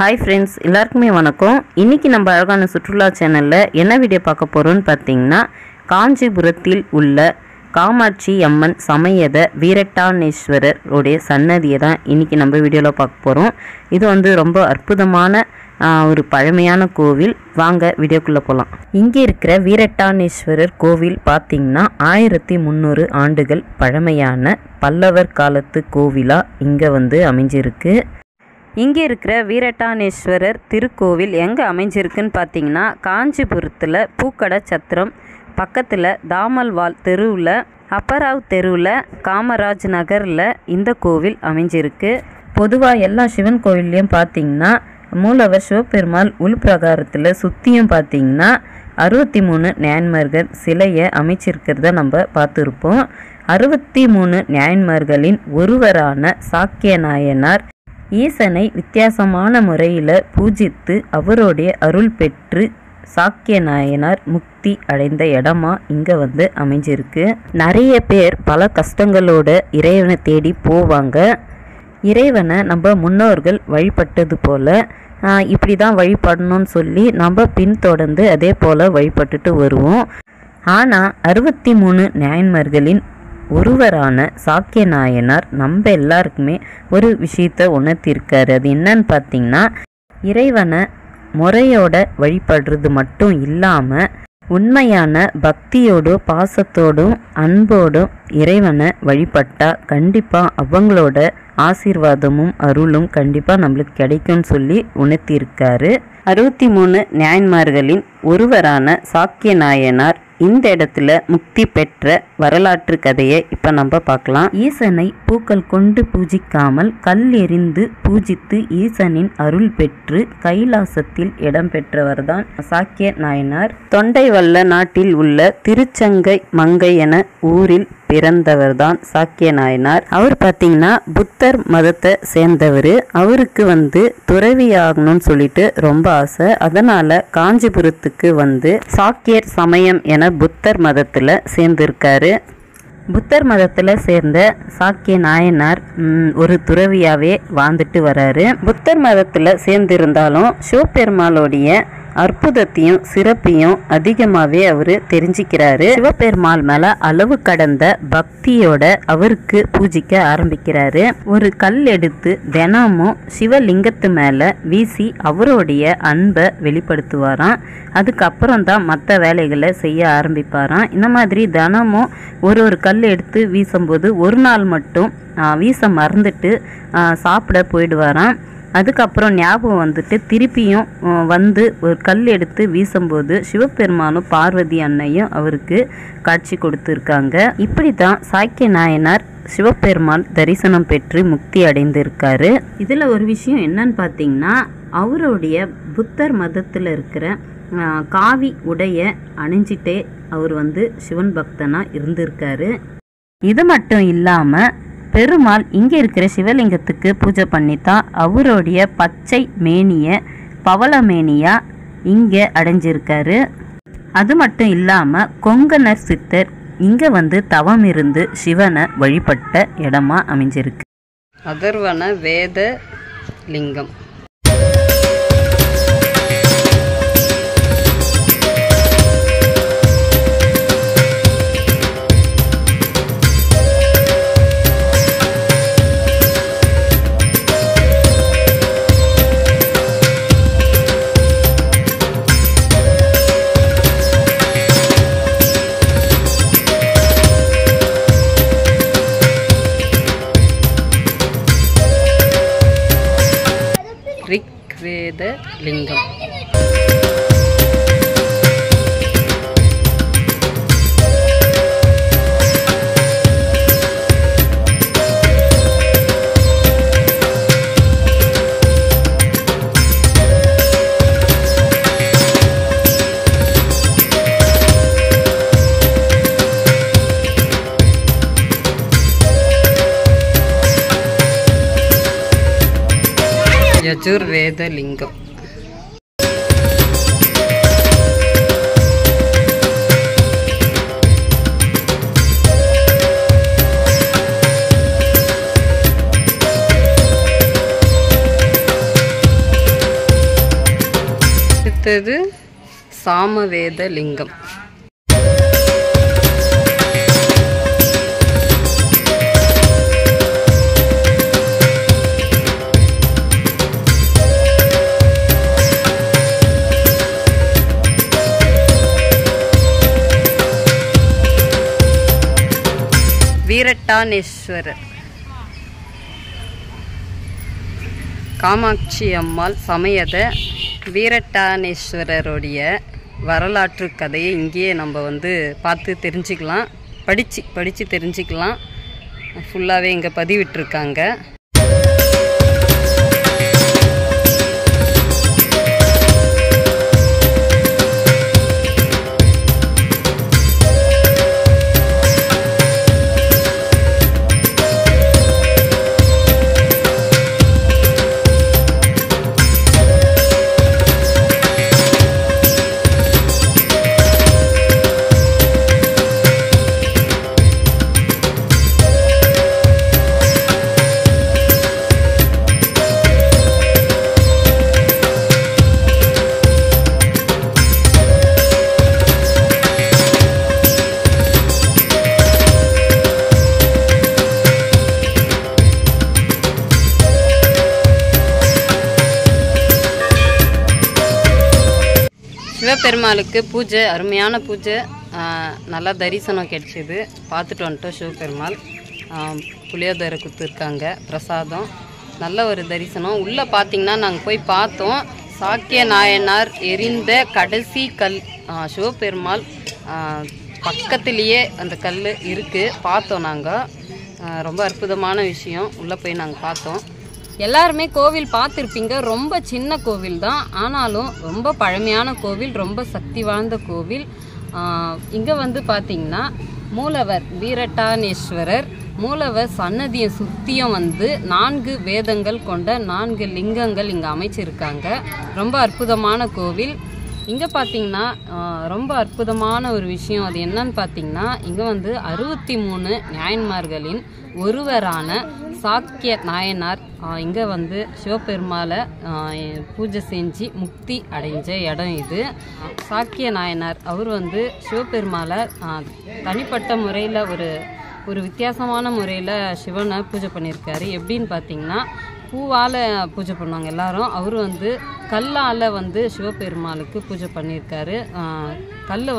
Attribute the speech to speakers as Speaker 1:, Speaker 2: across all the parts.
Speaker 1: Hi friends, எல்லாருக்குமே வணக்கம். இன்றைக்கி நம்ம அழகான சுற்றுலா சேனலில் என்ன வீடியோ பார்க்க போகிறோன்னு பார்த்தீங்கன்னா, காஞ்சிபுரத்தில் உள்ள காமாட்சி அம்மன் சமேத வீரட்டானேஸ்வரர் உடைய சன்னதியை தான் இன்றைக்கி நம்ம வீடியோவில் பார்க்க போகிறோம். இது ரொம்ப அற்புதமான ஒரு பழமையான கோவில். வாங்க வீடியோக்குள்ளே போகலாம். இங்கே இருக்கிற வீரட்டானேஸ்வரர் கோவில் பார்த்திங்கன்னா 1300 ஆண்டுகள் பழமையான பல்லவர் காலத்து கோவிலாக இங்கே அமைஞ்சிருக்கு. இங்கே இருக்கிற வீரட்டானேஸ்வரர் திருக்கோவில் எங்கே அமைஞ்சிருக்குன்னு பார்த்தீங்கன்னா, காஞ்சிபுரத்தில் பூக்கடை சத்திரம் பக்கத்தில் தாமல்வால் தெருவில் அப்பராவ் தெருவில் காமராஜ் நகரில் இந்த கோவில் அமைஞ்சிருக்கு. பொதுவாக எல்லா சிவன் கோவில்லையும் பார்த்திங்கன்னா மூலவர் சிவபெருமாள் உள்பிரகாரத்தில் சுற்றியும் பார்த்திங்கன்னா 63 ஞான்மார்கள் சிலையை அமைச்சிருக்கிறத நம்ம பார்த்துருப்போம். 63 ஞான்மார்களின் ஒருவரான சாக்கிய நாயனார் ஈசனை வித்தியாசமான முறையில் பூஜித்து அவருடைய அருள் பெற்று சாக்கிய நாயனார் முக்தி அடைந்த இடமா இங்கே அமைஞ்சிருக்கு. நிறைய பேர் பல கஷ்டங்களோட இறைவனை தேடி போவாங்க. இறைவனை நம்ம முன்னோர்கள் வழிபட்டது போல் இப்படி தான் வழிபடணும்னு சொல்லி நம்ம பின்தொடர்ந்து அதே போல் வழிபட்டுட்டு வருவோம். ஆனால் 63 ஞான்மார்களின் ஒருவரான சாக்கிய நாயனார் நம்ம எல்லாருக்குமே ஒரு விஷயத்தை உணர்த்திருக்காரு. அது என்னன்னு பார்த்தீங்கன்னா, இறைவனை முறையோட வழிபடுறது மட்டும் இல்லாமல் உண்மையான பக்தியோடும் பாசத்தோடும் அன்போடும் இறைவனை வழிபட்டால் கண்டிப்பாக அவங்களோட ஆசீர்வாதமும் அருளும் கண்டிப்பாக நம்மளுக்கு கிடைக்கும்னு சொல்லி உணர்த்தியிருக்காரு. 63 ஞான்மார்களின் ஒருவரான சாக்கிய நாயனார் இந்த இடத்துல முக்தி பெற்ற வரலாற்று கதையை இப்போ நம்ம பார்க்கலாம். ஈசனை பூக்கள் கொண்டு பூஜிக்காமல் கல் எறிந்து பூஜித்து ஈசனின் அருள் பெற்று கைலாசத்தில் இடம்பெற்றவர் தான் சாக்கிய நாயனார். தொண்டைவல்ல நாட்டில் உள்ள திருச்சங்கை மங்கை என ஊரில் பிறந்தவர் தான் சாக்கிய நாயனார். அவர் பார்த்தீங்கன்னா புத்தர் மதத்தை சேர்ந்தவர். அவருக்கு துறவி ஆகணும்னு சொல்லிட்டு ரொம்ப ஆசை. அதனால காஞ்சிபுரத்துக்கு சாக்கியர் சமயம் என புத்தர் மதத்தில் சேர்ந்திருக்காரு. புத்தர் மதத்தில் சேர்ந்த சாக்கிய நாயனார் ஒரு துறவியாகவே வாழ்ந்துட்டு வராரு. புத்தர் மதத்தில் சேர்ந்திருந்தாலும் சிவபெருமாளுடைய அற்புதத்தையும் சிறப்பையும் அதிகமாகவே அவர் தெரிஞ்சுக்கிறாரு. சிவபெருமாள் மேலே அளவு கடந்த பக்தியோட அவருக்கு பூஜிக்க ஆரம்பிக்கிறாரு. ஒரு கல் எடுத்து தினமும் சிவலிங்கத்து மேலே வீசி அவருடைய அன்பை வெளிப்படுத்துவாராம். அதுக்கப்புறம் தான் மற்ற வேலைகளை செய்ய ஆரம்பிப்பாராம். இந்த மாதிரி தினமும் ஒரு கல் எடுத்து வீசும்போது ஒரு நாள் மட்டும் வீச மறந்துட்டு சாப்பிட போயிடுவாராம். அதுக்கப்புறம் ஞாபகம் திருப்பியும் ஒரு கல் எடுத்து வீசும்போது சிவபெருமானும் பார்வதி அன்னையும் அவருக்கு காட்சி கொடுத்துருக்காங்க. இப்படி தான் சாக்கிய நாயனார் சிவபெருமாள் தரிசனம் பெற்று முக்தி அடைந்திருக்காரு. இதில் ஒரு விஷயம் என்னன்னு பார்த்தீங்கன்னா, அவருடைய புத்தர் மதத்தில் இருக்கிற காவி உடைய அணிஞ்சிட்டே அவர் சிவன் பக்தனாக இருந்திருக்காரு. இது மட்டும் இல்லாமல் பெருமாள் இங்கே இருக்கிற சிவலிங்கத்துக்கு பூஜை பண்ணித்தான் அவருடைய பச்சை மேனிய பவளமேனியா இங்கே அடைஞ்சிருக்காரு. அது மட்டும் இல்லாமல் கொங்கணர் சித்தர் இங்கே தவம் இருந்து சிவனை வழிபட்ட இடமா அமைஞ்சிருக்கு. அதர்வன வேத லிங்கம். ரிக்வேத லிங்கம். யஜுர்வேத லிங்கம்.
Speaker 2: அடுத்தது சாமவேத லிங்கம். வீரட்டானேஸ்வரர் காமாட்சி அம்மாள் சமேத வீரட்டானேஸ்வரருடைய வரலாற்று கதையை இங்கேயே நம்ம பார்த்து தெரிஞ்சுக்கலாம், படித்து தெரிஞ்சுக்கலாம். ஃபுல்லாகவே இங்கே பதிவிட்டிருக்காங்க. சிவபெருமாளுக்கு பூஜை, அருமையான பூஜை, நல்லா தரிசனம் கிடைச்சிது. பார்த்துட்டு வந்துட்டோம். சிவபெருமாள் புளியோதரை கொடுத்துருக்காங்க, பிரசாதம், நல்ல ஒரு தரிசனம். உள்ளே பார்த்திங்கன்னா நாங்கள் போய் பார்த்தோம். சாக்கிய நாயனார் எரிந்த கடைசி கல் சிவபெருமாள் பக்கத்துலேயே அந்த கல் இருக்குது, பார்த்தோம் நாங்கள். ரொம்ப அற்புதமான விஷயம். உள்ளே போய் நாங்கள் பார்த்தோம். எல்லாருமே கோவில் பார்த்துருப்பீங்க. ரொம்ப சின்ன கோவில் தான், ஆனாலும் ரொம்ப பழமையான கோவில், ரொம்ப சக்தி வாய்ந்த கோவில். இங்கே பார்த்திங்கன்னா மூலவர் வீரட்டானேஸ்வரர் மூலவர் சன்னதியை சுற்றியும் 4 வேதங்கள் கொண்ட 4 லிங்கங்கள் இங்கே அமைச்சிருக்காங்க. ரொம்ப அற்புதமான கோவில். இங்கே பார்த்திங்கன்னா ரொம்ப அற்புதமான ஒரு விஷயம். அது என்னன்னு பார்த்திங்கன்னா, இங்கே 63 நாயன்மார்களின் ஒருவரான சாக்கிய நாயனார் இங்கே சிவபெருமாளை பூஜை செஞ்சு முக்தி அடைஞ்ச இடம் இது. சாக்கிய நாயனார் அவர் சிவபெருமாளை தனிப்பட்ட முறையில் ஒரு வித்தியாசமான முறையில் சிவனை பூஜை பண்ணியிருக்காரு. எப்படின்னு பார்த்திங்கன்னா, பூவால் பூஜை பண்ணுவாங்க எல்லாரும். அவர் கல்லால் சிவபெருமாளுக்கு பூஜை பண்ணியிருக்காரு. கல்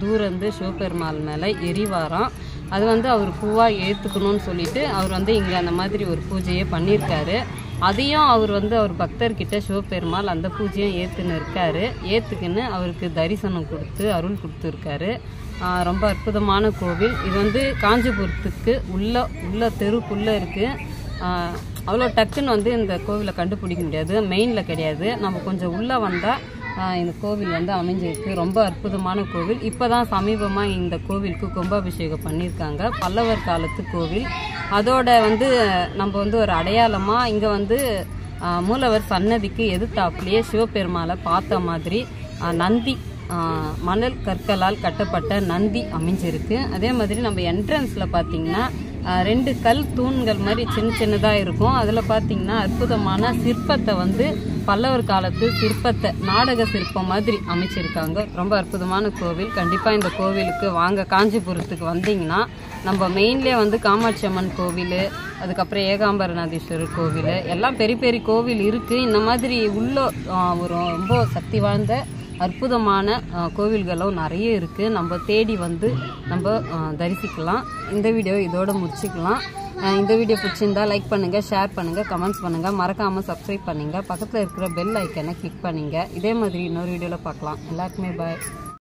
Speaker 2: தூரந்து சிவபெருமாள் மேலே எரிவாராம். அது அவர் பூவாக ஏற்றுக்கணும்னு சொல்லிட்டு அவர் இங்கே அந்த மாதிரி ஒரு பூஜையை பண்ணியிருக்காரு. அதையும் அவர் அவர் பக்தர்கிட்ட சிவபெருமாள் அந்த பூஜையும் ஏற்றுக்குன்னு அவருக்கு தரிசனம் கொடுத்து அருள் கொடுத்துருக்காரு. ரொம்ப அற்புதமான கோவில் இது. காஞ்சிபுரத்துக்கு உள்ள தெருக்குள்ளே இருக்குது. அவ்வளோ டக்குன்னு இந்த கோவிலை கண்டுபிடிக்க முடியாது, மெயினில் கிடையாது. நம்ம கொஞ்சம் உள்ளே வந்தால் இந்த கோவில் அமைஞ்சிருக்கு. ரொம்ப அற்புதமான கோவில். இப்போ தான் சமீபமாக இந்த கோவிலுக்கு கும்பாபிஷேகம் பண்ணியிருக்காங்க. பல்லவர் காலத்து கோவில். அதோட நம்ம ஒரு அடையாளமாக இங்கே மூலவர் சன்னதிக்கு எதிர்த்தாப்புலேயே சிவபெருமாளை பார்த்த மாதிரி நந்தி, மணல் கற்களால் கட்டப்பட்ட நந்தி அமைஞ்சிருக்கு. அதே மாதிரி நம்ம என்ட்ரன்ஸில் பார்த்திங்கன்னா 2 கல் தூண்கள் மாதிரி சின்னதாக இருக்கும். அதில் பார்த்திங்கன்னா அற்புதமான சிற்பத்தை பல்லவர் காலத்து சிற்பத்தை நாடக சிற்பம் மாதிரி அமைச்சிருக்காங்க. ரொம்ப அற்புதமான கோவில். கண்டிப்பாக இந்த கோவிலுக்கு வாங்க. காஞ்சிபுரத்துக்கு வந்தீங்கன்னா நம்ம மெயின்லேயே காமாட்சி அம்மன் கோவில், அதுக்கப்புறம் ஏகாம்பரநாதீஸ்வரர் கோவில், எல்லாம் பெரிய பெரிய கோவில் இருக்குது. இந்த மாதிரி உள்ள ஒரு ரொம்ப சக்தி வாழ்ந்த அற்புதமான கோவில்களும் நிறைய இருக்குது. நம்ம தேடி நம்ம தரிசிக்கலாம். இந்த வீடியோ இதோட முடிச்சுக்கலாம். இந்த வீடியோ பிடிச்சிருந்தா லைக் பண்ணுங்கள், ஷேர் பண்ணுங்கள், கமெண்ட்ஸ் பண்ணுங்கள், மறக்காமல் சப்ஸ்கிரைப் பண்ணுங்கள், பக்கத்தில் இருக்கிற பெல் ஐக்கனை கிளிக் பண்ணுங்கள். இதே மாதிரி இன்னொரு வீடியோவில் பார்க்கலாம். எல்லாருக்குமே பாய்.